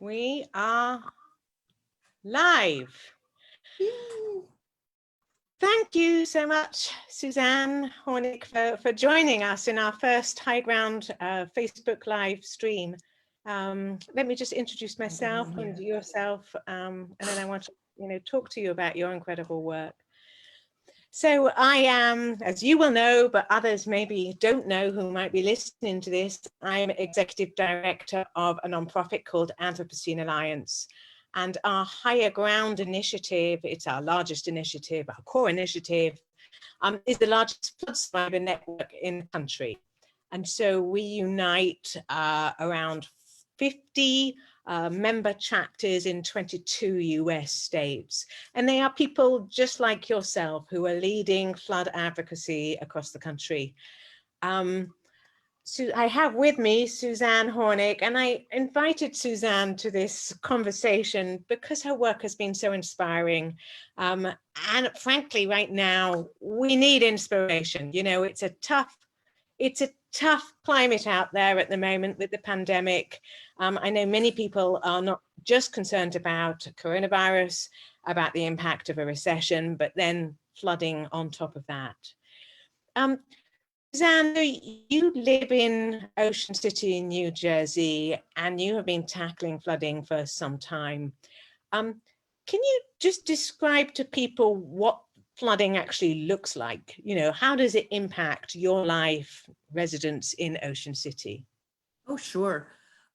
We are live. Thank you so much, Suzanne Hornick, for joining us in our first High Ground Facebook live stream. Let me just introduce myself and yourself, and then I want to talk to you about your incredible work. So I am, as you will know, but others maybe don't know who might be listening to this, I'm Executive Director of a nonprofit called Anthropocene Alliance. And our Higher Ground initiative, it's our largest initiative, our core initiative, is the largest flood survivor network in the country. And so we unite around 50 member chapters in 22 US states. And they are people just like yourself who are leading flood advocacy across the country. So I have with me Suzanne Hornick, and I invited Suzanne to this conversation because her work has been so inspiring. And frankly, right now, we need inspiration. You know, it's a tough climate out there at the moment with the pandemic. I know many people are not just concerned about coronavirus, about the impact of a recession, but then flooding on top of that. Suzanne, you live in Ocean City, New Jersey, and you have been tackling flooding for some time. Can you just describe to people what flooding actually looks like? You know, how does it impact your life, residents in Ocean City? Oh, sure.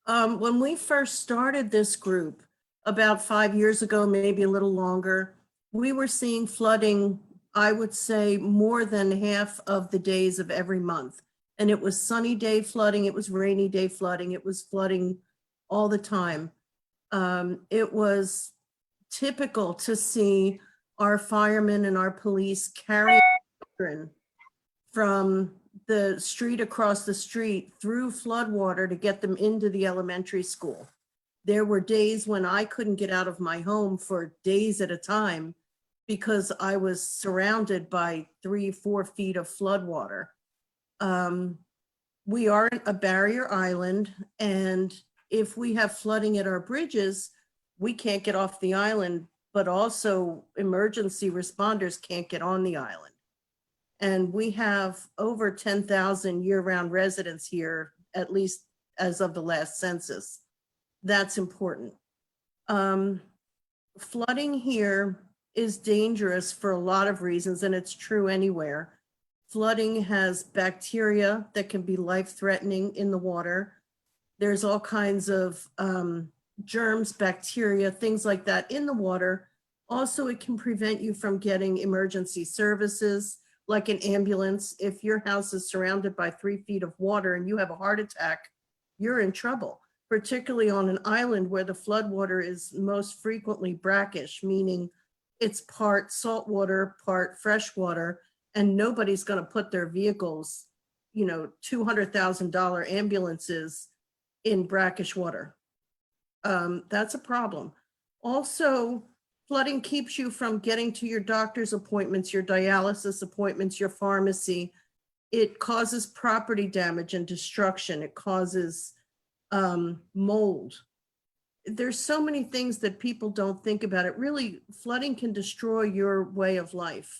When we first started this group about 5 years ago, maybe a little longer, we were seeing flooding, I would say, more than half of the days of every month. And it was sunny day flooding, it was rainy day flooding, it was flooding all the time. It was typical to see our firemen and our police carry children from the street across the street through floodwater to get them into the elementary school. There were days when I couldn't get out of my home for days at a time because I was surrounded by 3-4 feet of floodwater. We aren't a barrier island, and if we have flooding at our bridges, we can't get off the island, but also emergency responders can't get on the island. And we have over 10,000 year-round residents here, at least as of the last census. That's important. Flooding here is dangerous for a lot of reasons, and it's true anywhere. Flooding has bacteria that can be life-threatening in the water. There's all kinds of germs, bacteria, things like that in the water. Also, it can prevent you from getting emergency services, like an ambulance. If your house is surrounded by 3 feet of water and you have a heart attack, you're in trouble, particularly on an island where the floodwater is most frequently brackish, meaning it's part saltwater, part freshwater, and nobody's going to put their vehicles, you know, $200,000 ambulances in brackish water. That's a problem. Also, flooding keeps you from getting to your doctor's appointments, your dialysis appointments, your pharmacy. It causes property damage and destruction. It causes mold. There's so many things that people don't think about. It really, flooding can destroy your way of life.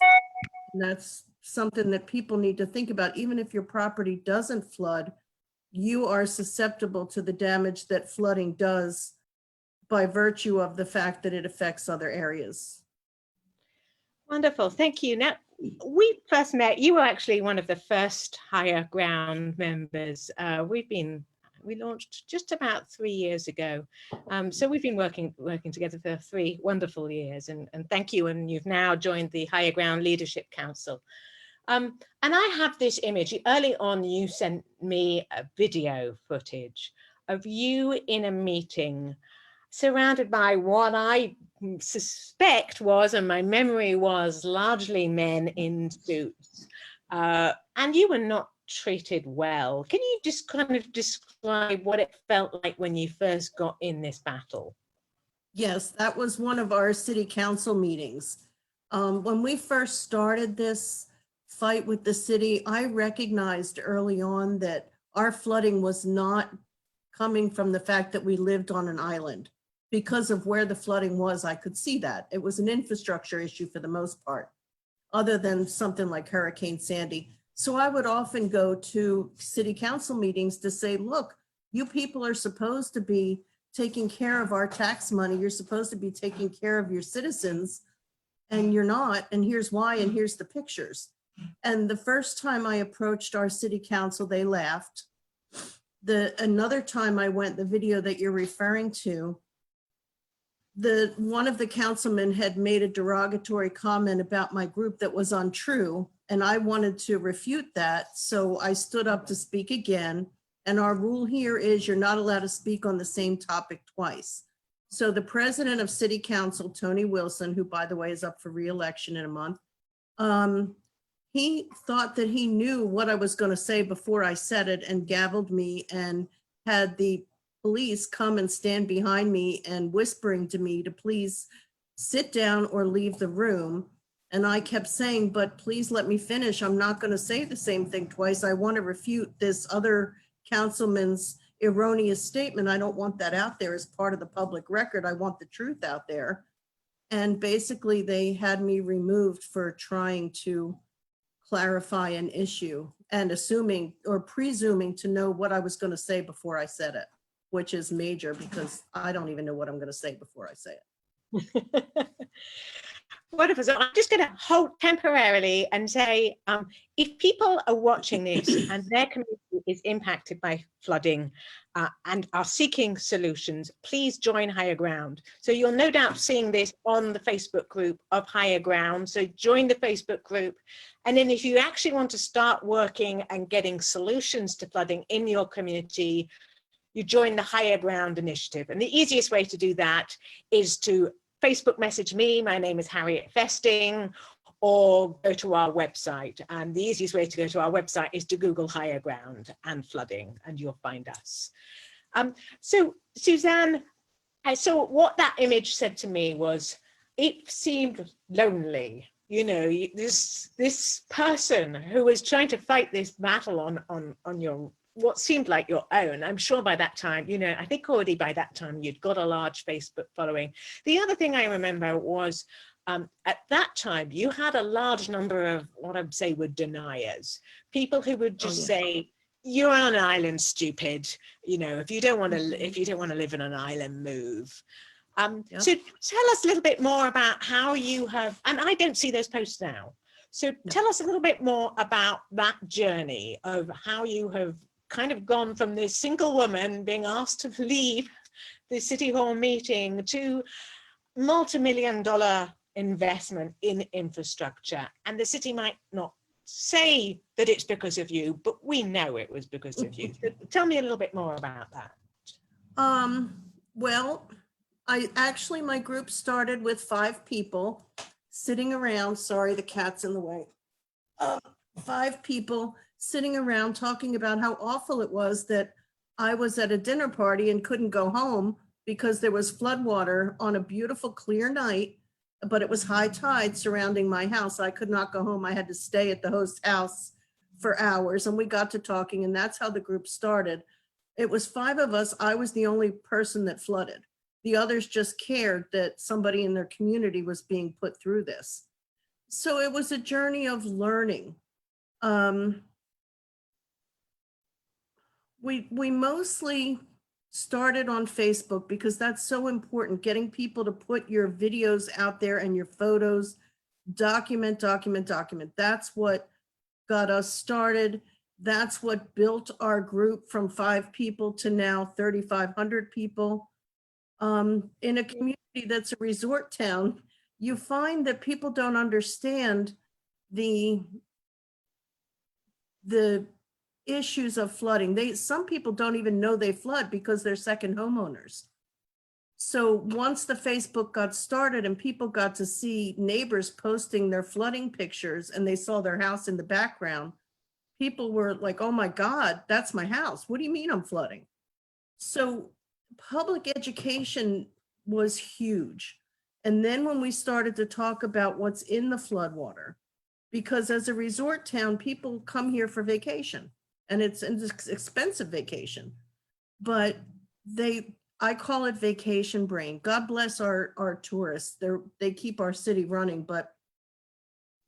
And that's something that people need to think about. Even if your property doesn't flood, you are susceptible to the damage that flooding does by virtue of the fact that it affects other areas. Wonderful, thank you. Now, we first met, you were actually one of the first Higher Ground members. We launched just about 3 years ago. So we've been working together for 3 wonderful years, and thank you. And you've now joined the Higher Ground Leadership Council. And I have this image. Early on, you sent me a video footage of you in a meeting surrounded by what I suspect was, and my memory was, largely men in suits. And you were not treated well. Can you just kind of describe what it felt like when you first got in this battle? Yes, that was one of our city council meetings. When we first started this fight with the city, I recognized early on that our flooding was not coming from the fact that we lived on an island. because of where the flooding was, I could see that. It was an infrastructure issue for the most part, other than something like Hurricane Sandy. So I would often go to city council meetings to say, look, you people are supposed to be taking care of our tax money. You're supposed to be taking care of your citizens, and you're not. And here's why, and here's the pictures. And the first time I approached our city council, they laughed. Another time I went, the video that you're referring to, one of the councilmen had made a derogatory comment about my group that was untrue, and I wanted to refute that. So I stood up to speak again. And our rule here is you're not allowed to speak on the same topic twice. So the president of city council, Tony Wilson, who by the way is up for re-election in a month, he thought that he knew what I was going to say before I said it, and gavelled me and had the police come and stand behind me and whispering to me to please sit down or leave the room. And I kept saying, but please let me finish. I'm not going to say the same thing twice. I want to refute this other councilman's erroneous statement. I don't want that out there as part of the public record. I want the truth out there. And basically they had me removed for trying to clarify an issue and assuming or presuming to know what I was going to say before I said it, which is major because I don't even know what I'm going to say before I say it. Wonderful. So I'm just going to hold temporarily and say, if people are watching this and their community is impacted by flooding and are seeking solutions, please join Higher Ground. So you'll no doubt seeing this on the Facebook group of Higher Ground. So join the Facebook group. And then if you actually want to start working and getting solutions to flooding in your community, you join the Higher Ground initiative. And the easiest way to do that is to Facebook message me. My name is Harriet Festing, or go to our website. And the easiest way to go to our website is to Google Higher Ground and flooding, and you'll find us. So Suzanne, so what that image said to me was, it seemed lonely. You know, this person who was trying to fight this battle on your what seemed like your own. I'm sure by that time, you know, I think already by that time you'd got a large Facebook following. The other thing I remember was at that time you had a large number of what I'd say were deniers, people who would just say, you're on an island, stupid. You know, if you don't want to live in an island, move. So tell us a little bit more about how you have, and I don't see those posts now. So tell us a little bit more about that journey of how you have kind of gone from this single woman being asked to leave the city hall meeting to multi-million-dollar investment in infrastructure. And the city might not say that it's because of you, but we know it was because of you. So tell me a little bit more about that. Well, my group started with 5 people sitting around. Sorry, the cat's in the way. 5 people sitting around talking about how awful it was that I was at a dinner party and couldn't go home because there was floodwater on a beautiful clear night, but it was high tide surrounding my house. I could not go home. I had to stay at the host's house for hours, and we got to talking, and that's how the group started. It was 5 of us. I was the only person that flooded. The others just cared that somebody in their community was being put through this. So it was a journey of learning. We mostly started on Facebook because that's so important, getting people to put your videos out there and your photos, document. That's what got us started. That's what built our group from 5 people to now 3,500 people. In a community that's a resort town, you find that people don't understand the issues of flooding. Some people don't even know they flood because they're second homeowners. So once the Facebook got started and people got to see neighbors posting their flooding pictures and they saw their house in the background, people were like, oh my God, that's my house. What do you mean I'm flooding? So public education was huge. And then when we started to talk about what's in the floodwater, because as a resort town, people come here for vacation, and it's an expensive vacation, but they I call it vacation brain. God bless our tourists. They keep our city running, but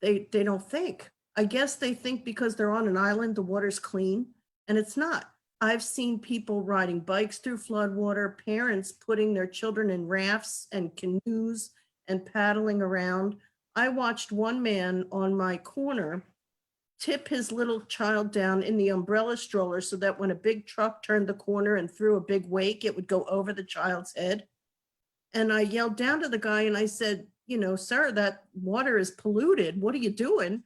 they don't think. I guess they think because they're on an island, the water's clean, and it's not. I've seen people riding bikes through floodwater, parents putting their children in rafts and canoes and paddling around. I watched one man on my corner tip his little child down in the umbrella stroller so that when a big truck turned the corner and threw a big wake, it would go over the child's head. And I yelled down to the guy and I said, you know, sir, that water is polluted. What are you doing?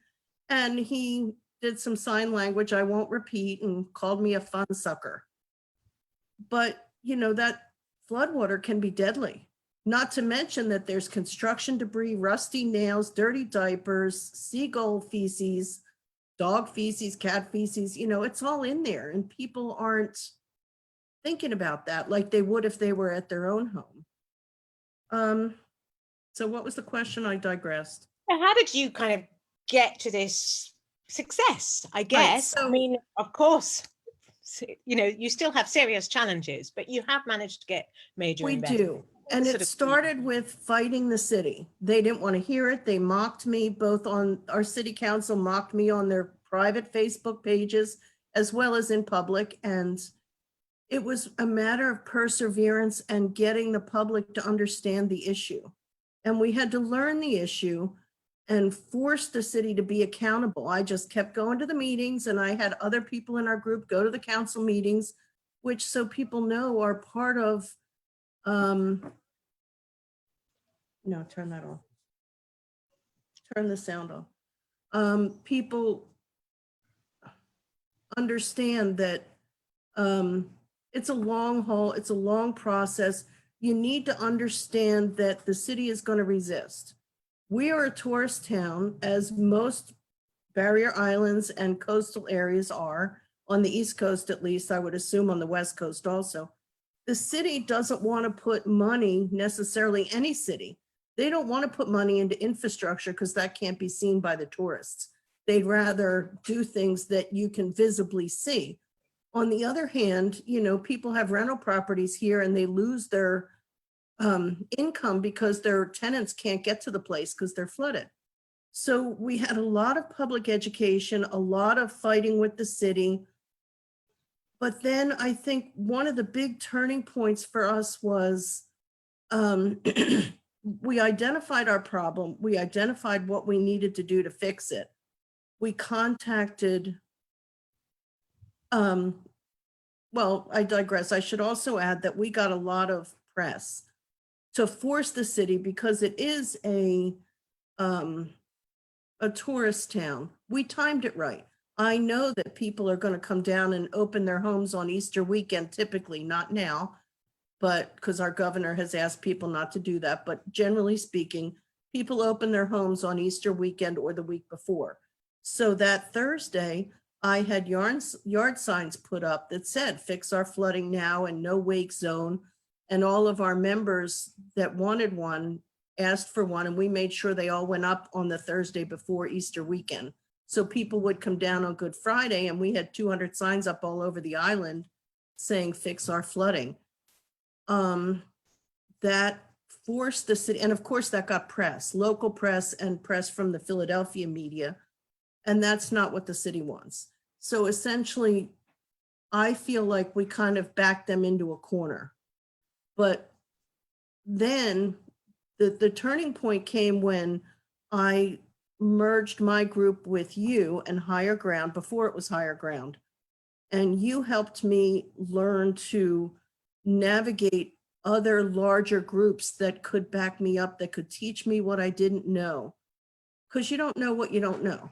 And he did some sign language I won't repeat and called me a fun sucker. But, you know, that floodwater can be deadly. Not to mention that there's construction debris, rusty nails, dirty diapers, seagull feces, dog feces, cat feces, you know, it's all in there. And people aren't thinking about that like they would if they were at their own home. So what was the question? I digressed. How did you kind of get to this success, I guess? so- I mean, of course, you know, you still have serious challenges, but you have managed to get major We investment. do. And Sort it of- started with fighting the city. They didn't want to hear it. They mocked me, both on our city council mocked me on their private Facebook pages as well as in public. And it was a matter of perseverance and getting the public to understand the issue. And we had to learn the issue and force the city to be accountable. I just kept going to the meetings and I had other people in our group go to the council meetings, which so people know are part of, no, turn that off. Turn the sound off. People understand that it's a long haul, it's a long process. You need to understand that the city is going to resist. We are a tourist town, as most barrier islands and coastal areas are, on the East Coast at least, I would assume on the West Coast also. The city doesn't want to put money, necessarily any city, they don't want to put money into infrastructure because that can't be seen by the tourists. They'd rather do things that you can visibly see. On the other hand, you know, people have rental properties here and they lose their income because their tenants can't get to the place because they're flooded. So we had a lot of public education, a lot of fighting with the city. But then I think one of the big turning points for us was we identified our problem. We identified what we needed to do to fix it. We contacted, well, I digress. I should also add that we got a lot of press to force the city, because it is a tourist town. We timed it right. I know that people are going to come down and open their homes on Easter weekend, typically, not now, but because our governor has asked people not to do that. But generally speaking, people open their homes on Easter weekend or the week before. So that Thursday, I had yard signs put up that said, fix our flooding now and no wake zone. And all of our members that wanted one asked for one, and we made sure they all went up on the Thursday before Easter weekend. So people would come down on Good Friday, and we had 200 signs up all over the island saying, fix our flooding. That forced the city, and of course that got press, local press and press from the Philadelphia media, and that's not what the city wants. So essentially, I feel like we kind of backed them into a corner. But then the turning point came when I merged my group with you and Higher Ground, before it was Higher Ground. And you helped me learn to navigate other larger groups that could back me up, that could teach me what I didn't know. Because you don't know what you don't know.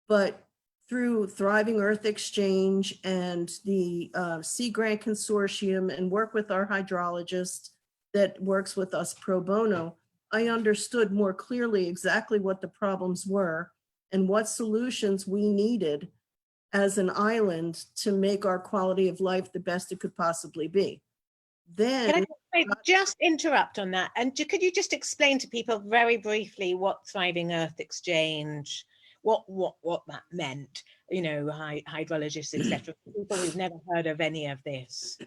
But through Thriving Earth Exchange and the Sea Grant Consortium and work with our hydrologist that works with us pro bono, I understood more clearly exactly what the problems were and what solutions we needed as an island to make our quality of life the best it could possibly be. Then, can I just interrupt on that? And could you just explain to people very briefly what Thriving Earth Exchange, what that meant, you know, hydrologists, etc., people who've never heard of any of this?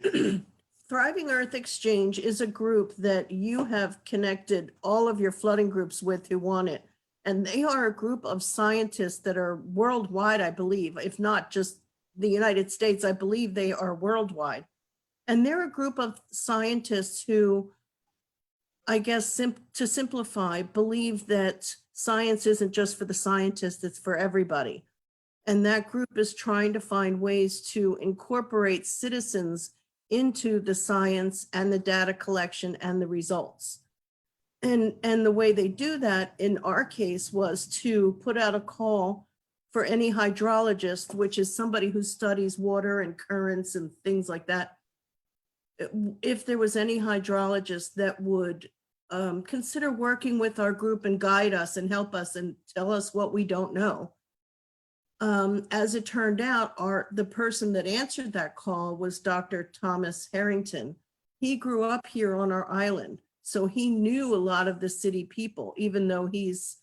Thriving Earth Exchange is a group that you have connected all of your flooding groups with who want it. And they are a group of scientists that are worldwide, I believe, if not just the United States, I believe they are worldwide. And they're a group of scientists who, I guess, to simplify, believe that science isn't just for the scientists, it's for everybody. And that group is trying to find ways to incorporate citizens into the science and the data collection and the results. And the way they do that in our case was to put out a call for any hydrologist, which is somebody who studies water and currents and things like that. If there was any hydrologist that would consider working with our group and guide us and help us and tell us what we don't know. As it turned out, the person that answered that call was Dr. Thomas Harrington. He grew up here on our island, so he knew a lot of the city people, even though he's,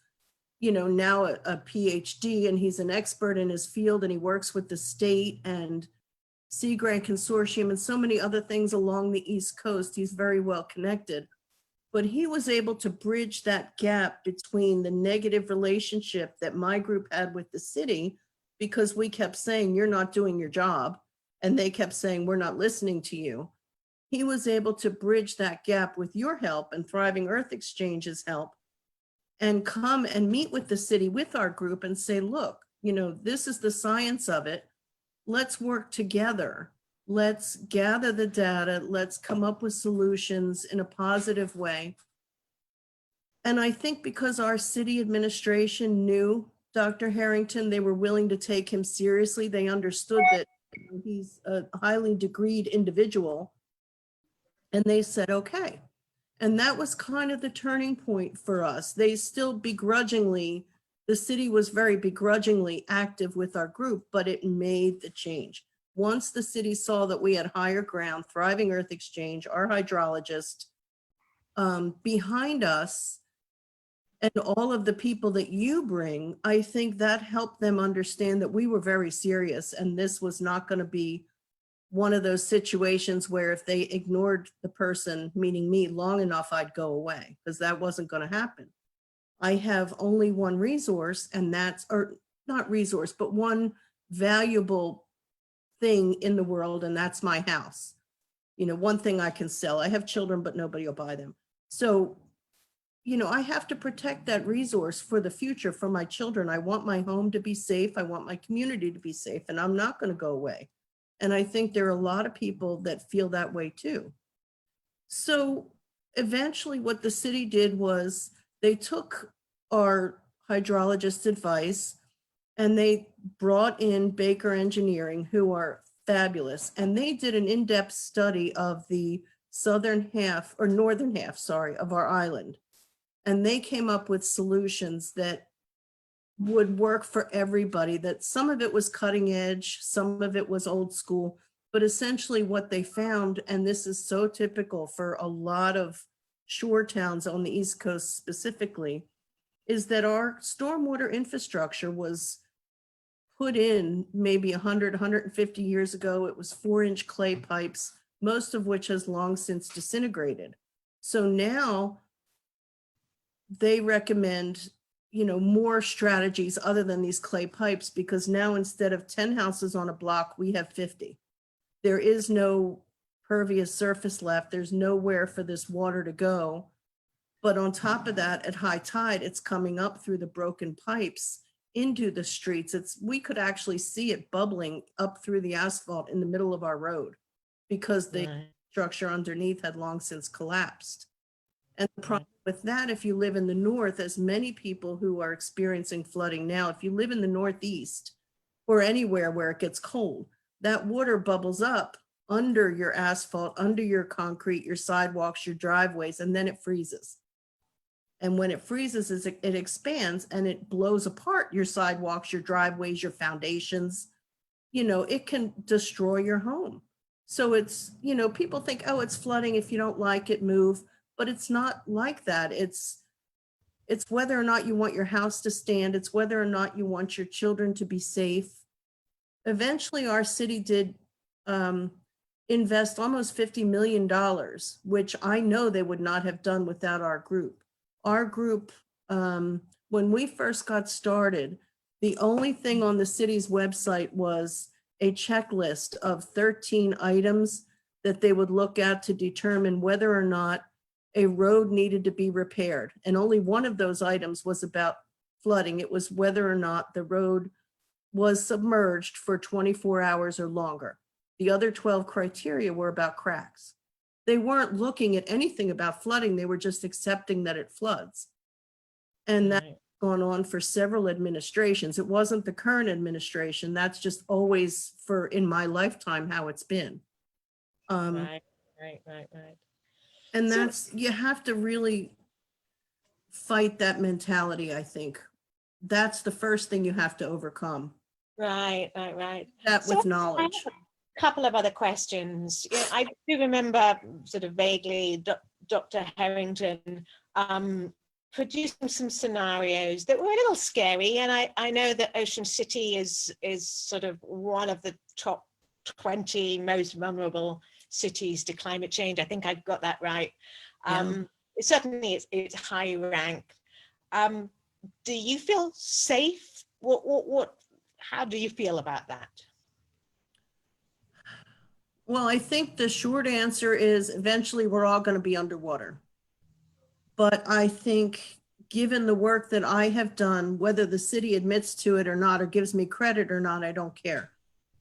now a PhD and he's an expert in his field, and he works with the state and Sea Grant Consortium and so many other things along the East Coast. He's very well connected, but he was able to bridge that gap between the negative relationship that my group had with the city, because we kept saying, you're not doing your job, and they kept saying, we're not listening to you. He was able to bridge that gap with your help and Thriving Earth Exchange's help, and come and meet with the city with our group and say, look, this is the science of it. Let's work together. Let's gather the data. Let's come up with solutions in a positive way. And I think because our city administration knew Dr. Harrington, they were willing to take him seriously. They understood that he's a highly degreed individual. And they said, okay. And that was kind of the turning point for us. They still begrudgingly, the city was very begrudgingly active with our group, but it made the change. Once the city saw that we had higher ground, Thriving Earth Exchange, our hydrologist, behind us, and all of the people that you bring, I think that helped them understand that we were very serious, and this was not going to be one of those situations where if they ignored the person, meaning me, long enough, I'd go away, because that wasn't going to happen. I have only one resource, and that's, or not resource, but one valuable thing in the world, and that's my house. One thing I can sell. I have children, but nobody will buy them. So, I have to protect that resource for the future for my children. I want my home to be safe. I want my community to be safe, and I'm not going to go away. And I think there are a lot of people that feel that way too. So eventually what the city did was they took our hydrologist's advice and they brought in Baker Engineering, who are fabulous. And they did an in-depth study of the northern half, of our island. And they came up with solutions that would work for everybody, that some of it was cutting edge, some of it was old school, but essentially what they found, and this is so typical for a lot of shore towns on the East Coast specifically, is that our stormwater infrastructure was put in maybe 100, 150 years ago. It was 4-inch clay pipes, most of which has long since disintegrated. So now they recommend more strategies other than these clay pipes, because now instead of 10 houses on a block, we have 50. There is no pervious surface left. There's nowhere for this water to go. But on top of that, at high tide, it's coming up through the broken pipes into the streets. We could actually see it bubbling up through the asphalt in the middle of our road, because the structure underneath had long since collapsed. And the problem with that, if you live in the north, as many people who are experiencing flooding now, if you live in the Northeast or anywhere where it gets cold, that water bubbles up under your asphalt, under your concrete, your sidewalks, your driveways, and then it freezes. And when it freezes, it expands and it blows apart your sidewalks, your driveways, your foundations. It can destroy your home. So it's, people think, oh, it's flooding. If you don't like it, move. But it's not like that. It's whether or not you want your house to stand. It's whether or not you want your children to be safe. Eventually, our city did invest almost $50 million, which I know they would not have done without our group. Our group, when we first got started, the only thing on the city's website was a checklist of 13 items that they would look at to determine whether or not a road needed to be repaired. And only one of those items was about flooding. It was whether or not the road was submerged for 24 hours or longer. The other 12 criteria were about cracks. They weren't looking at anything about flooding. They were just accepting that it floods. And that's gone on for several administrations. It wasn't the current administration. That's just always in my lifetime, how it's been. Right. And that's, you have to really fight that mentality, I think. That's the first thing you have to overcome. Right. That with knowledge. Couple of other questions. Yeah, I do remember sort of vaguely Dr. Harrington producing some scenarios that were a little scary, and I know that Ocean City is sort of one of the top 20 most vulnerable cities to climate change. I think I got that right. Certainly it's high ranked. Do you feel safe? How do you feel about that? Well, I think the short answer is eventually we're all going to be underwater. But I think given the work that I have done, whether the city admits to it or not, or gives me credit or not, I don't care.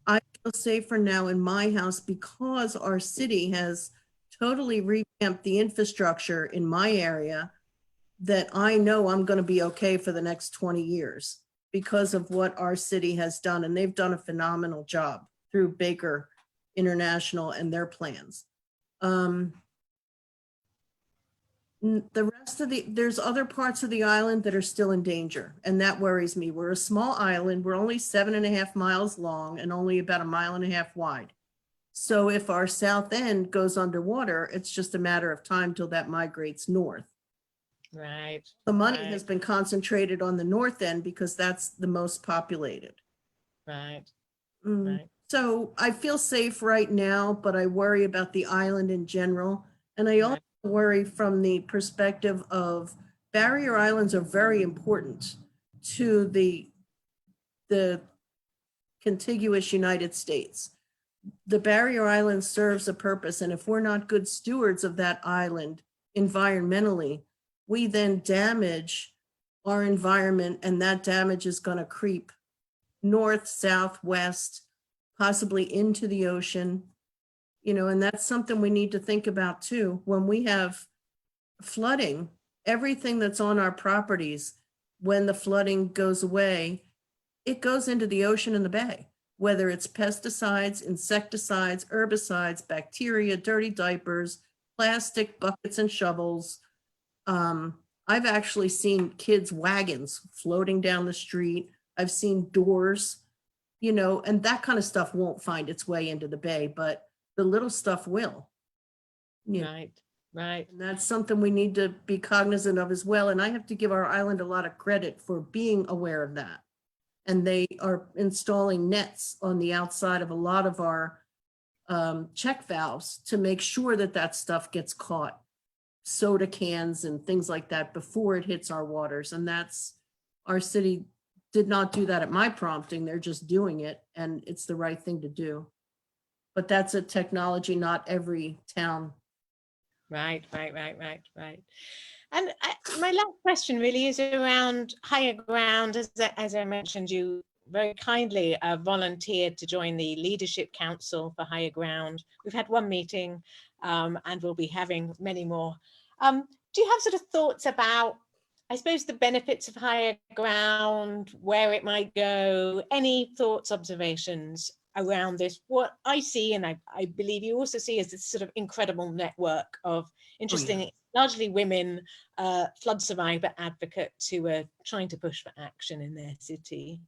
I feel safer now in my house because our city has totally revamped the infrastructure in my area, that I know I'm going to be okay for the next 20 years because of what our city has done. And they've done a phenomenal job through Baker International and their plans. The rest of there's other parts of the island that are still in danger, and that worries me. We're a small island. We're only 7.5 miles long and only about 1.5 miles wide. So if our south end goes underwater, it's just a matter of time till that migrates north. Right. The money has been concentrated on the north end because that's the most populated. Right. So I feel safe right now, but I worry about the island in general. And I also worry from the perspective of barrier islands are very important to the contiguous United States. The barrier island serves a purpose. And if we're not good stewards of that island environmentally, we then damage our environment, and that damage is going to creep north, south, west, possibly into the ocean, and that's something we need to think about too. When we have flooding, everything that's on our properties, when the flooding goes away, it goes into the ocean and the bay, whether it's pesticides, insecticides, herbicides, bacteria, dirty diapers, plastic buckets and shovels. I've actually seen kids' wagons floating down the street. I've seen doors, and that kind of stuff won't find its way into the bay, but the little stuff will. Right. And that's something we need to be cognizant of as well. And I have to give our island a lot of credit for being aware of that. And they are installing nets on the outside of a lot of our check valves to make sure that that stuff gets caught. Soda cans and things like that before it hits our waters. And that's, our city did not do that at my prompting. They're just doing it, and it's the right thing to do. But that's a technology not every town. Right. And my last question really is around higher ground. As I mentioned, you very kindly volunteered to join the Leadership Council for Higher Ground. We've had one meeting and we'll be having many more. Do you have sort of thoughts about, I suppose, the benefits of higher ground, where it might go? Any thoughts, observations around this? What I see, and I believe you also see, is this sort of incredible network of interesting, largely women, flood survivor advocates who are trying to push for action in their city.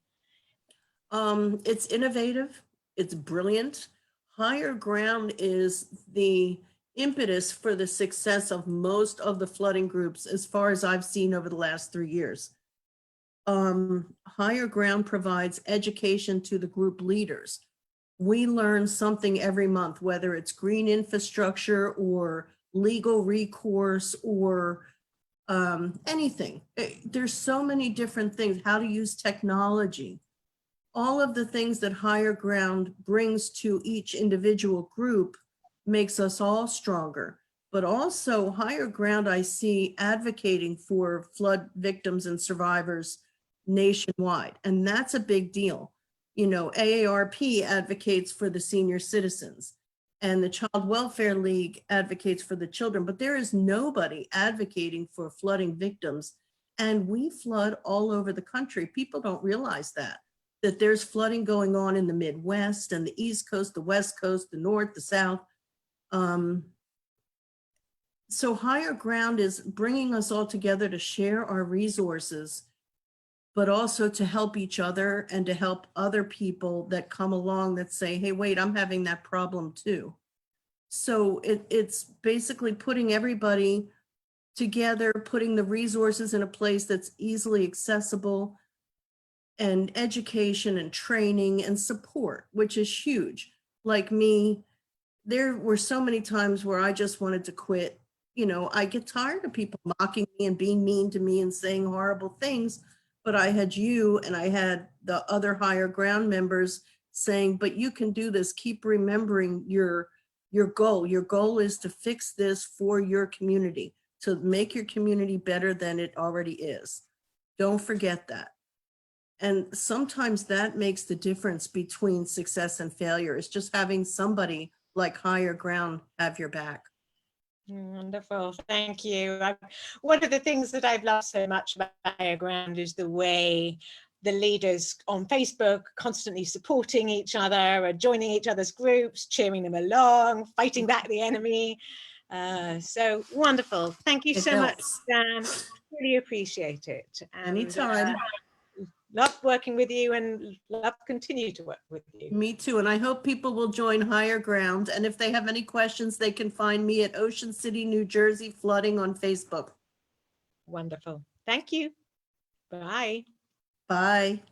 It's innovative. It's brilliant. Higher ground is the impetus for the success of most of the flooding groups, as far as I've seen over the last 3 years. Higher ground provides education to the group leaders. we learn something every month, whether it's green infrastructure or legal recourse or anything. There's so many different things, how to use technology, all of the things that Higher Ground brings to each individual group makes us all stronger. But also Higher Ground, I see advocating for flood victims and survivors nationwide. And that's a big deal. You know, AARP advocates for the senior citizens and the Child Welfare League advocates for the children, but there is nobody advocating for flooding victims. And we flood all over the country. People don't realize that there's flooding going on in the Midwest and the East Coast, the West Coast, the North, the South. So Higher Ground is bringing us all together to share our resources, but also to help each other and to help other people that come along that say, hey, wait, I'm having that problem too. So it's basically putting everybody together, putting the resources in a place that's easily accessible, and education and training and support, which is huge. Like me, there were so many times where I just wanted to quit. You know, I get tired of people mocking me and being mean to me and saying horrible things, but I had you and I had the other Higher Ground members saying, but you can do this. Keep remembering your goal. Your goal is to fix this for your community, to make your community better than it already is. Don't forget that. And sometimes that makes the difference between success and failure, is just having somebody like Higher Ground have your back. Wonderful, thank you. One of the things that I've loved so much about Higher Ground is the way the leaders on Facebook constantly supporting each other, or joining each other's groups, cheering them along, fighting back the enemy. So wonderful. Thank you so much, Dan. Really appreciate it. And, anytime. Love working with you and love to continue to work with you. Me too. And I hope people will join Higher Ground. And if they have any questions, they can find me at Ocean City, New Jersey Flooding on Facebook. Wonderful. Thank you. Bye. Bye.